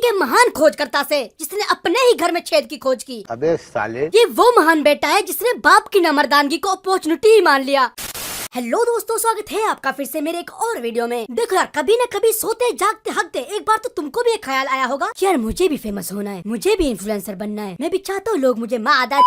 के महान खोजकर्ता से जिसने अपने ही घर में छेद की खोज की। अबे साले, ये वो महान बेटा है जिसने बाप की नामर्दानगी को अपॉर्चुनिटी ही मान लिया। हेलो दोस्तों, स्वागत है आपका फिर से मेरे एक और वीडियो में। देखो यार, कभी न कभी सोते जागते हकते एक बार तो तुमको भी एक ख्याल आया होगा कि यार मुझे भी फेमस होना है, मुझे भी इन्फ्लुएंसर बनना है। मैं भी चाहता हूँ लोग मुझे माँ आदा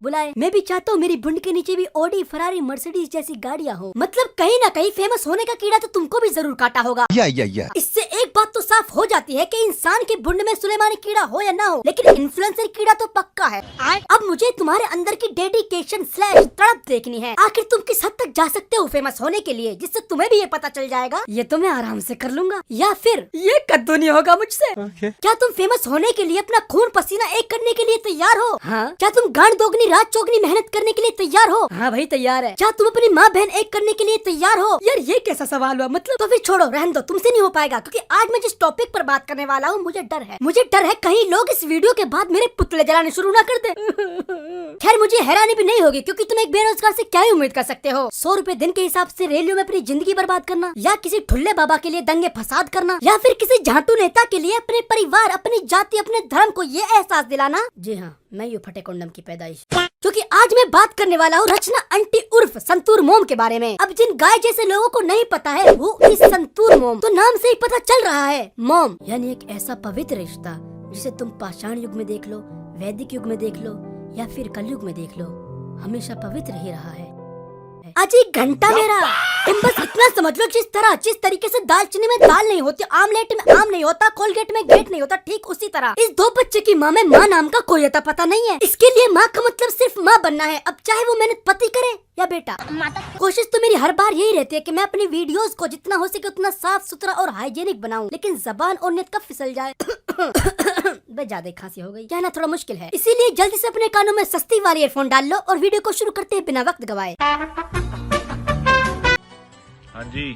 बुलाए। मैं भी चाहता हूँ मेरी बुंड के नीचे भी ऑडी, फरारी, मर्सिडीज जैसी गाड़ियाँ हो। मतलब कहीं ना कहीं फेमस होने का कीड़ा तो तुमको भी जरूर काटा होगा। इससे एक बात तो साफ हो जाती है कि इंसान की बुंड में सुलेमानी कीड़ा हो या ना हो, लेकिन इन्फ्लुएंसर कीड़ा तो पक्का है। अब मुझे तुम्हारे अंदर की डेडिकेशन / तड़प देखनी है। आखिर तुम किस हद तक जा सकते हो फेमस होने के लिए, जिससे तुम्हें भी ये पता चल जाएगा ये तो मैं आराम से कर लूंगा, या फिर ये कद्दू नहीं होगा मुझसे। क्या तुम फेमस होने के लिए अपना खून पसीना एक करने के लिए तैयार हो? हाँ। क्या तुम गांड दोगनी रात चौगनी मेहनत करने के लिए तैयार हो? हाँ भाई तैयार है। क्या तुम अपनी माँ बहन एक करने के लिए तैयार हो? यार ये कैसा सवाल हुआ, मतलब तो फिर छोड़ो, रहने दो, तुमसे नहीं हो पाएगा। क्योंकि आज मैं जिस टॉपिक पर बात करने वाला हूँ, मुझे डर है कहीं लोग इस वीडियो के बाद मेरे पुतले जलाने शुरू ना कर दे। खैर मुझे हैरानी भी नहीं होगी, क्योंकि तुम एक बेरोजगार से क्या ही उम्मीद कर सकते हो। 100 रुपए दिन के हिसाब से रेलियो में अपनी जिंदगी बर्बाद करना, या किसी ठुल्ले बाबा के लिए दंगे फसाद करना, या फिर किसी झांटू नेता के लिए अपने परिवार, अपनी जाति, अपने धर्म को ये एहसास दिलाना। जी हाँ, मैं यूँ फटे कोंडम की पैदाइश। क्योंकि आज मैं बात करने वाला हूँ रचना आंटी उर्फ संतूर मोम के बारे में। अब जिन गाय जैसे लोगों को नहीं पता है वो इस संतूर मोम तो नाम से ही पता चल रहा है। मोम यानी एक ऐसा पवित्र रिश्ता जिसे तुम पाषाण युग में देख लो, वैदिक युग में देख लो, या फिर कलयुग में देख लो, हमेशा पवित्र ही रहा है। अजी घंटा मेरा, तुम बस इतना समझ लो, जिस तरीके से दालचीनी में दाल नहीं होती, आमलेट में आम नहीं होता, कोलगेट में गेट नहीं होता, ठीक उसी तरह इस 2 बच्चे की माँ में माँ नाम का कोई अता पता नहीं है। इसके लिए माँ का मतलब सिर्फ माँ बनना है। अब चाहे वो मेहनत पति करे या बेटा। कोशिश तो मेरी हर बार यही रहती है कि मैं अपनी वीडियोस को जितना हो सके उतना साफ सुथरा और हाइजेनिक बनाऊं, लेकिन जबान और नियत कब फिसल जाए ज्यादा खांसी हो गई, कहना थोड़ा मुश्किल है। इसीलिए जल्दी से अपने कानों में सस्ती वाली ईयरफोन डाल लो और वीडियो को शुरू करते हैं बिना वक्त गवाए। हाँ जी,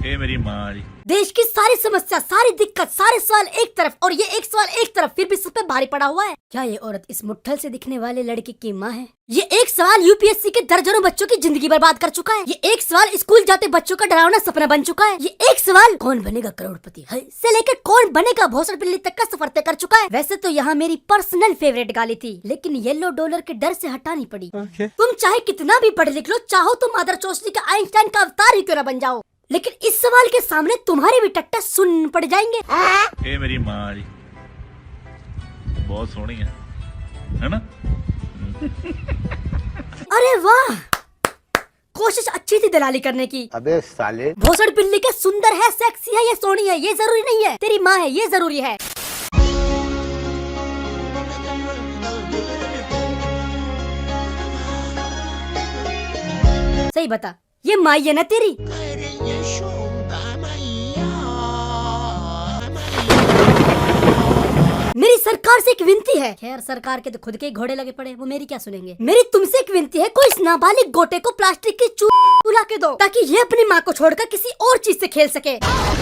ये मेरी माँ जी। देश की सारी समस्या, सारी दिक्कत, सारे सवाल एक तरफ और ये एक सवाल एक तरफ, फिर भी सब पे भारी पड़ा हुआ है। क्या ये औरत इस मुट्ठल से दिखने वाले लड़के की माँ है? ये एक सवाल यूपीएससी के दर्जनों बच्चों की जिंदगी बर्बाद कर चुका है। ये एक सवाल स्कूल जाते बच्चों का डरावना सपना बन चुका है। ये एक सवाल कौन बनेगा करोड़पति से लेकर कौन बनेगा भोसड़ बिल्ली तक का सफर तय कर चुका है। वैसे तो यहाँ मेरी पर्सनल फेवरेट गाली थी, लेकिन येलो डॉलर के डर से हटानी पड़ी। तुम चाहे कितना भी पढ़ लिख लो, चाहो तो मादर चौसली का आइंस्टाइन का अवतार ही क्यों न बन जाओ, लेकिन इस सवाल के सामने तुम्हारे भी टट्टा सुन पड़ जाएंगे। ये मेरी माँ जी बहुत सोहनी है ना? अरे वाह, कोशिश अच्छी थी दलाली करने की। अबे साले, भोसड़ बिल्ली के सुंदर है, सेक्सी है, ये सोहनी है, ये जरूरी नहीं है। तेरी माँ है ये जरूरी है। सही बता, ये माँ है ना तेरी? मेरी सरकार से एक विनती है। खैर सरकार के तो खुद के घोड़े लगे पड़े, वो मेरी क्या सुनेंगे। मेरी तुमसे एक विनती है, कोई इस नाबालिग गोटे को प्लास्टिक की चूला के दो, ताकि ये अपनी माँ को छोड़कर किसी और चीज से खेल सके।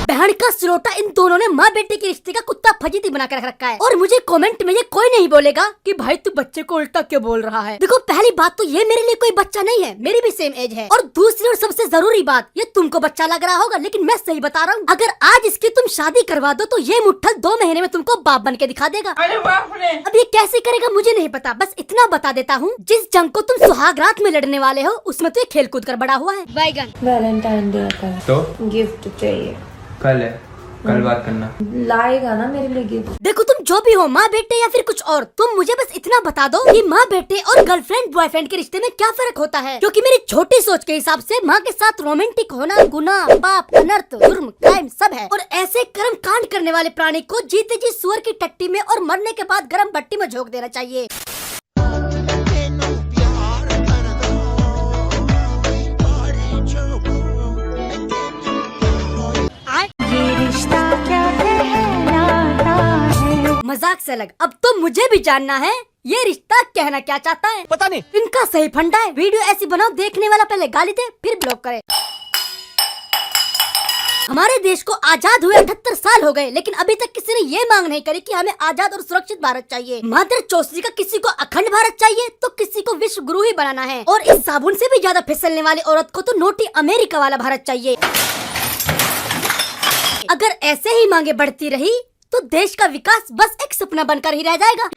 बहन का सिरोटा इन दोनों ने माँ बेटे के रिश्ते का कुत्ता फजीती बना कर रखा है। और मुझे कमेंट में ये कोई नहीं बोलेगा कि भाई तू बच्चे को उल्टा क्यों बोल रहा है। देखो पहली बात तो ये मेरे लिए कोई बच्चा नहीं है, मेरी भी सेम एज है। और दूसरी और सबसे जरूरी बात, ये तुमको बच्चा लग रहा होगा, लेकिन मैं सही बता रहा हूँ, अगर आज इसकी तुम शादी करवा दो तो ये मुट्ठल 2 महीने में तुमको बाप बन के दिखा देगा। अरे बाप रे! अब ये कैसे करेगा मुझे नहीं पता, बस इतना बता देता हूँ, जिस जंग को तुम सुहाग रात में लड़ने वाले हो उसमें तो ये खेल कूद कर बड़ा हुआ है। बैगन वैलेंटाइन डे आता है तो गिफ्ट चाहिए। कल है, कल बात करना। लाएगा ना मेरे लिए गिफ्ट? देखो तुम जो भी हो, माँ बेटे या फिर कुछ और, तुम मुझे बस इतना बता दो कि माँ बेटे और गर्लफ्रेंड बॉयफ्रेंड के रिश्ते में क्या फर्क होता है। क्योंकि मेरी छोटी सोच के हिसाब से माँ के साथ रोमांटिक होना गुनाह, पाप, अनर्थ, जुर्म, क्राइम सब है। और ऐसे कर्म कांड करने वाले प्राणी को जीते जी सुअर की टट्टी में और मरने के बाद गर्म भट्टी में झोंक देना चाहिए। मजाक से अलग, अब तो मुझे भी जानना है ये रिश्ता कहना क्या चाहता है। पता नहीं इनका सही फंडा है। वीडियो ऐसी बनाओ, देखने वाला पहले गाली दे फिर ब्लॉक करे। हमारे देश को आजाद हुए 78 साल हो गए, लेकिन अभी तक किसी ने ये मांग नहीं करी कि हमें आजाद और सुरक्षित भारत चाहिए। मादर चौसली का किसी को अखंड भारत चाहिए तो किसी को विश्व गुरु ही बनाना है। और इस साबुन से भी ज्यादा फिसलने वाली औरत को तो नोटी अमेरिका वाला भारत चाहिए। अगर ऐसे ही मांगे बढ़ती रही तो देश का विकास बस एक सपना बनकर ही रह जाएगा।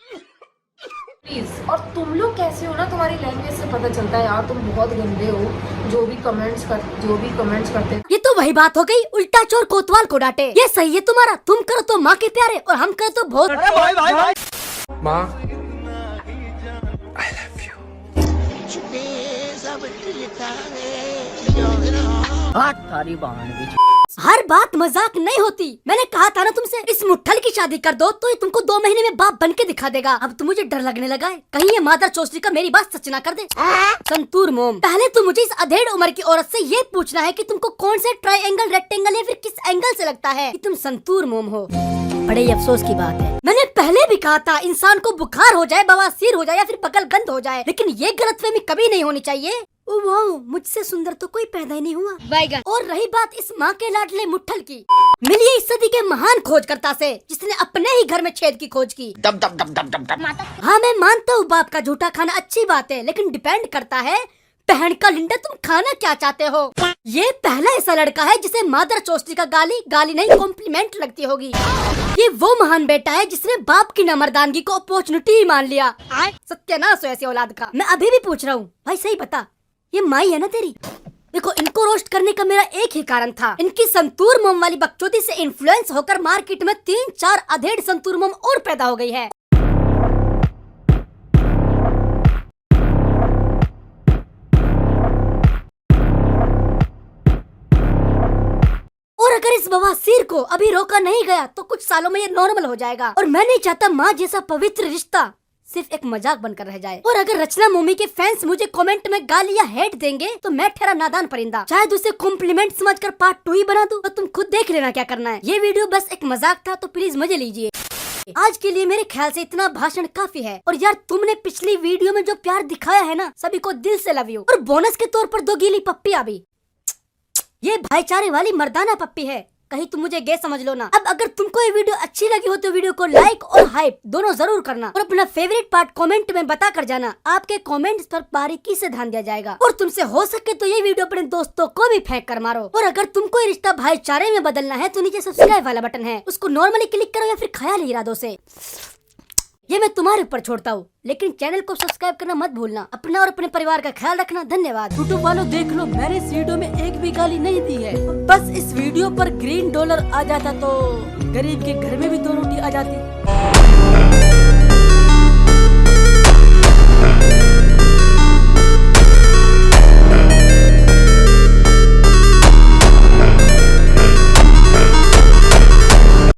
प्लीज। और तुम लोग कैसे हो ना, तुम्हारी लैंग्वेज से पता चलता है यार, तुम बहुत गंदे हो। जो भी कमेंट्स करते। ये तो वही बात हो गई, उल्टा चोर कोतवाल को डांटे। ये सही है तुम्हारा, तुम करो तो माँ के प्यारे और हम करो तो बहुत। माँ हर बात मजाक नहीं होती। मैंने कहा था ना तुमसे, इस मुट्ठल की शादी कर दो तो ये तुमको 2 महीने में बाप बन के दिखा देगा। अब तो मुझे डर लगने लगा है, कहीं ये मादर चोचली का मेरी बात सच ना कर दे। संतूर मोम, पहले तो मुझे इस अधेड़ उम्र की औरत से ये पूछना है कि तुमको कौन से ट्रायंगल, रेक्टेंगल या फिर किस एंगल से लगता है कि तुम संतूर मोम हो। बड़े ही अफसोस की बात है, मैंने पहले भी कहा था इंसान को बुखार हो जाए, बवासीर हो जाए या फिर बगल गंद हो जाए, लेकिन ये गलतफहमी कभी नहीं होनी चाहिए। वाह, मुझसे सुंदर तो कोई पैदा ही नहीं हुआ। और रही बात इस माँ के लाडले मुट्ठल की, मिलिए इस सदी के महान खोजकर्ता से जिसने अपने ही घर में छेद की खोज की। दब दब दब दब दब दब। हाँ, मैं मानता हूँ बाप का झूठा खाना अच्छी बात है, लेकिन डिपेंड करता है बहन का लिंडा तुम खाना क्या चाहते हो। ये पहला ऐसा लड़का है जिसे मादर चोस्टी का गाली नहीं कॉम्प्लीमेंट लगती होगी। ये वो महान बेटा है जिसने बाप की नामर्दानगी को अपॉर्चुनिटी ही मान लिया। सत्यानाश हो ऐसी औलाद का। मैं अभी भी पूछ रहा हूँ, भाई सही बता, ये माई है ना तेरी? देखो, इनको रोस्ट करने का मेरा एक ही कारण था, इनकी संतूर मोम वाली बकचोदी से इन्फ्लुएंस होकर मार्केट में 3-4 अधेड़ संतूर मोम और पैदा हो गई है। और अगर इस बवासीर को अभी रोका नहीं गया तो कुछ सालों में ये नॉर्मल हो जाएगा। और मैं नहीं चाहता माँ जैसा पवित्र रिश्ता सिर्फ एक मजाक बनकर रह जाए। और अगर रचना मोमी के फैंस मुझे कमेंट में गाली या हेट देंगे तो मैं ठहरा नादान परिंदा, शायद उसे कॉम्प्लीमेंट समझकर पार्ट 2 ही बना दूं। तो तुम खुद देख लेना क्या करना है। ये वीडियो बस एक मजाक था, तो प्लीज मजे लीजिए। आज के लिए मेरे ख्याल से इतना भाषण काफी है। और यार, तुमने पिछली वीडियो में जो प्यार दिखाया है ना, सभी को दिल से लव यू। और बोनस के तौर पर 2 गीली पप्पियां भी। ये भाईचारे वाली मर्दाना पप्पी है, कहीं तुम मुझे गे समझ लो ना। अब अगर तुमको ये वीडियो अच्छी लगी हो तो वीडियो को लाइक और हाइप दोनों जरूर करना, और अपना फेवरेट पार्ट कमेंट में बता कर जाना। आपके कमेंट्स पर बारीकी से ध्यान दिया जाएगा। और तुमसे हो सके तो ये वीडियो अपने दोस्तों को भी फेंक कर मारो। और अगर तुमको ये रिश्ता भाईचारे में बदलना है तो नीचे सब्सक्राइब वाला बटन है, उसको नॉर्मली क्लिक करो या फिर ख्याली इरादों से, ये मैं तुम्हारे ऊपर छोड़ता हूँ। लेकिन चैनल को सब्सक्राइब करना मत भूलना। अपना और अपने परिवार का ख्याल रखना। धन्यवाद। यूट्यूब वालों देख लो, मैंने इस वीडियो में एक भी गाली नहीं दी है। बस इस वीडियो पर ग्रीन डॉलर आ जाता तो गरीब के घर में भी 2 रोटी आ जाती।